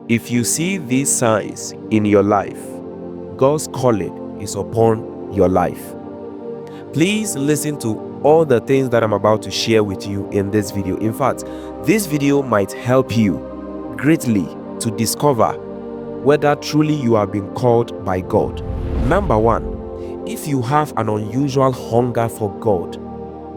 If you see these signs in your life, God's calling is upon your life. Please listen to all the things that I'm about to share with you in this video. In fact, this video might help you greatly to discover whether truly you are being called by God. Number one, if you have an unusual hunger for God,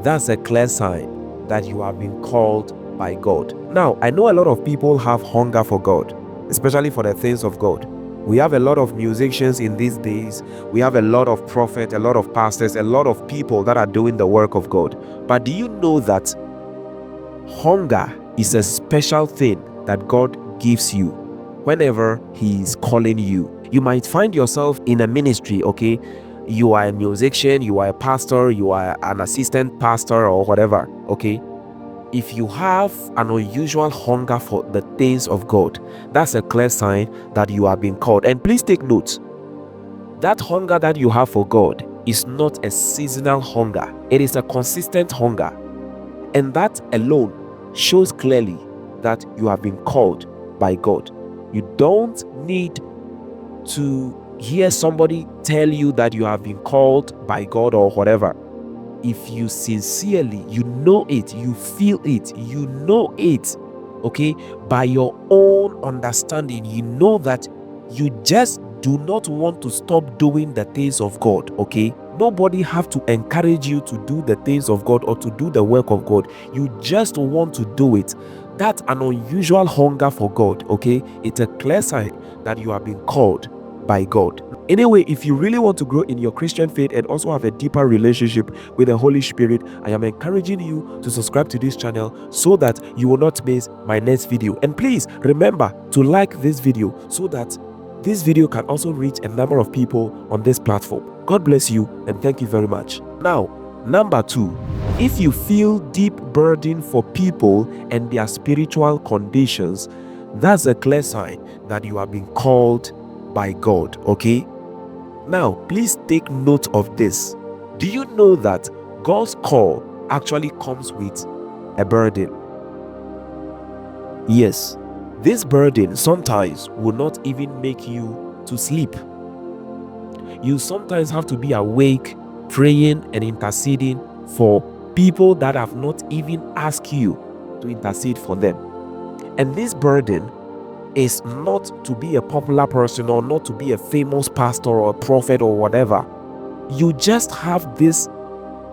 that's a clear sign that you are being called by God. Now, I know a lot of people have hunger for God, especially for the things of God. We have a lot of musicians in these days. We have a lot of prophets, a lot of pastors, a lot of people that are doing the work of God. But do you know that hunger is a special thing that God gives you whenever He is calling you? You might find yourself in a ministry, okay? You are a musician, you are a pastor, you are an assistant pastor or whatever, okay? If you have an unusual hunger for the things of God, that's a clear sign that you are being called. And please take note, that hunger that you have for God is not a seasonal hunger. It is a consistent hunger. And that alone shows clearly that you have been called by God. You don't need to hear somebody tell you that you have been called by God or whatever. If you sincerely, you know it, you feel it, you know it, okay, by your own understanding, you know that you just do not want to stop doing the things of God, okay? Nobody have to encourage you to do the things of God or to do the work of God. You just want to do it. That's an unusual hunger for God, okay? It's a clear sign that you are being called by God. Anyway, if you really want to grow in your Christian faith and also have a deeper relationship with the Holy Spirit, I am encouraging you to subscribe to this channel so that you will not miss my next video. And please remember to like this video so that this video can also reach a number of people on this platform. God bless you and thank you very much. Now, number two, if you feel deep burden for people and their spiritual conditions, that's a clear sign that you are being called by God, okay? Now, please take note of this. Do you know that God's call actually comes with a burden? Yes, this burden sometimes will not even make you to sleep. You sometimes have to be awake, praying and interceding for people that have not even asked you to intercede for them. And this burden is not to be a popular person or not to be a famous pastor or a prophet or whatever. You just have this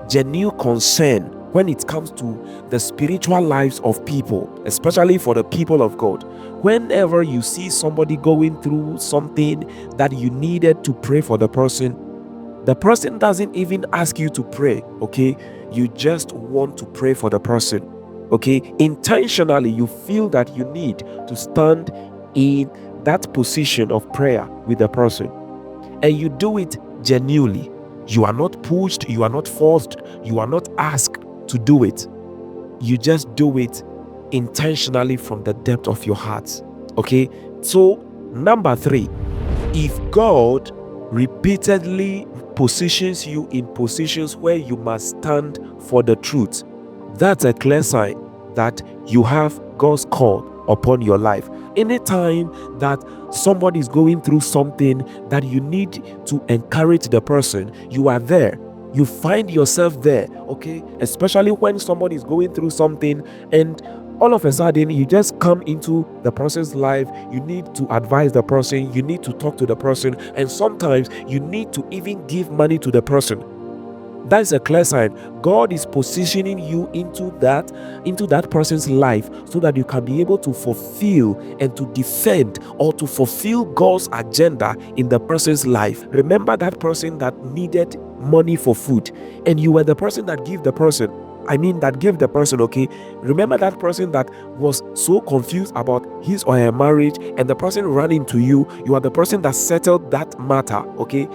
genuine concern when it comes to the spiritual lives of people, especially for the people of God. Whenever you see somebody going through something that you needed to pray for the person doesn't even ask you to pray, okay? You just want to pray for the person. Okay, intentionally you feel that you need to stand in that position of prayer with the person, and you do it genuinely. You are not pushed, you are not forced, you are not asked to do it. You just do it intentionally from the depth of your heart. Okay, so number three, if God repeatedly positions you in positions where you must stand for the truth, that's a clear sign that you have God's call upon your life. Anytime that somebody is going through something that you need to encourage the person, you are there. You find yourself there, okay? Especially when somebody is going through something and all of a sudden you just come into the person's life. You need to advise the person, you need to talk to the person, and sometimes you need to even give money to the person. That's a clear sign. God is positioning you into that person's life so that you can be able to fulfill and to defend or to fulfill God's agenda in the person's life. Remember that person that needed money for food and you were the person that gave the person, okay? Remember that person that was so confused about his or her marriage and the person ran into you. You are the person that settled that matter, okay?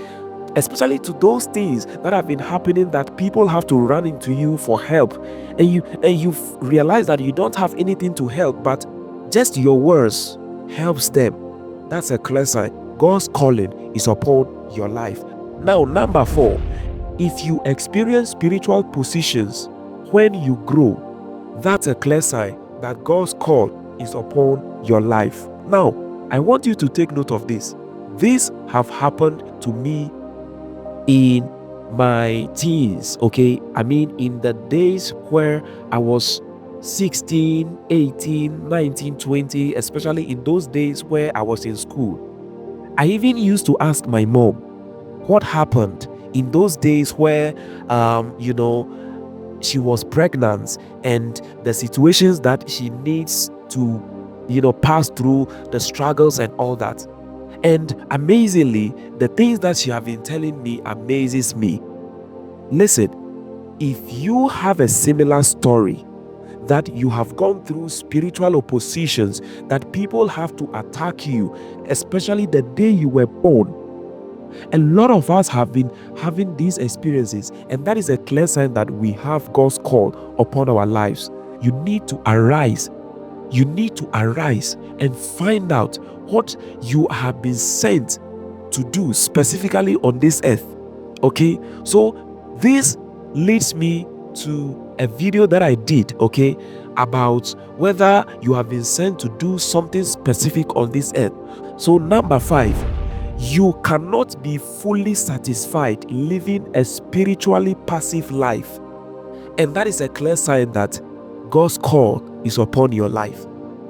Especially to those things that have been happening that people have to run into you for help, and you realize that you don't have anything to help, but just your words helps them. That's a clear sign. God's calling is upon your life. Now, number four, if you experience spiritual positions when you grow, that's a clear sign that God's call is upon your life. Now, I want you to take note of this. This have happened to me in my teens, okay? I mean, in the days where I was 16, 18, 19, 20, especially in those days where I was in school. I even used to ask my mom what happened in those days where, she was pregnant and the situations that she needs to, pass through, the struggles and all that. And amazingly, the things that she have been telling me amazes me. Listen, if you have a similar story, that you have gone through spiritual oppositions, that people have to attack you, especially the day you were born. A lot of us have been having these experiences, and that is a clear sign that we have God's call upon our lives. You need to arise. You need to arise and find out what you have been sent to do specifically on this earth. Okay, so this leads me to a video that I did, okay, about whether you have been sent to do something specific on this earth. So number 5, you cannot be fully satisfied living a spiritually passive life. And that is a clear sign that God's call is upon your life.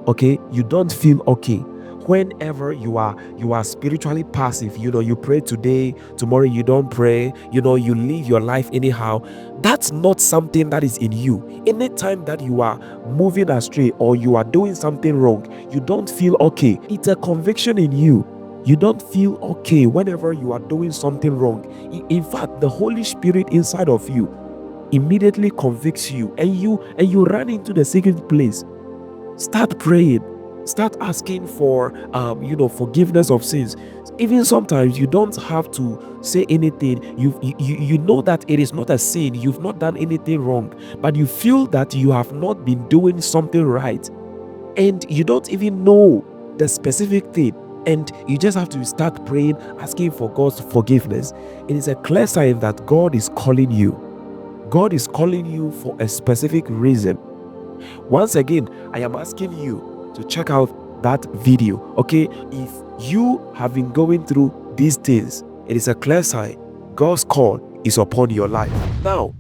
Okay, you don't feel okay whenever you are spiritually passive. You pray today, tomorrow you don't pray, you live your life anyhow. That's not something that is in you. Anytime that you are moving astray or you are doing something wrong, you don't feel okay. It's a conviction in you. You don't feel okay whenever you are doing something wrong. In fact, the Holy Spirit inside of you immediately convicts you, and you run into the secret place. Start praying. Start asking for forgiveness of sins. Even sometimes you don't have to say anything. You know that it is not a sin. You've not done anything wrong, but you feel that you have not been doing something right, and you don't even know the specific thing, and you just have to start praying, asking for God's forgiveness. It is a clear sign that God is calling you. God is calling you for a specific reason. Once again, I am asking you to check out that video, okay? If you have been going through these things, it is a clear sign God's call is upon your life. Now,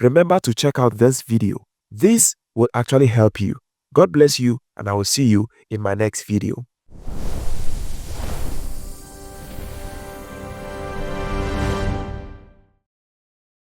remember to check out this video. This will actually help you. God bless you, and I will see you in my next video.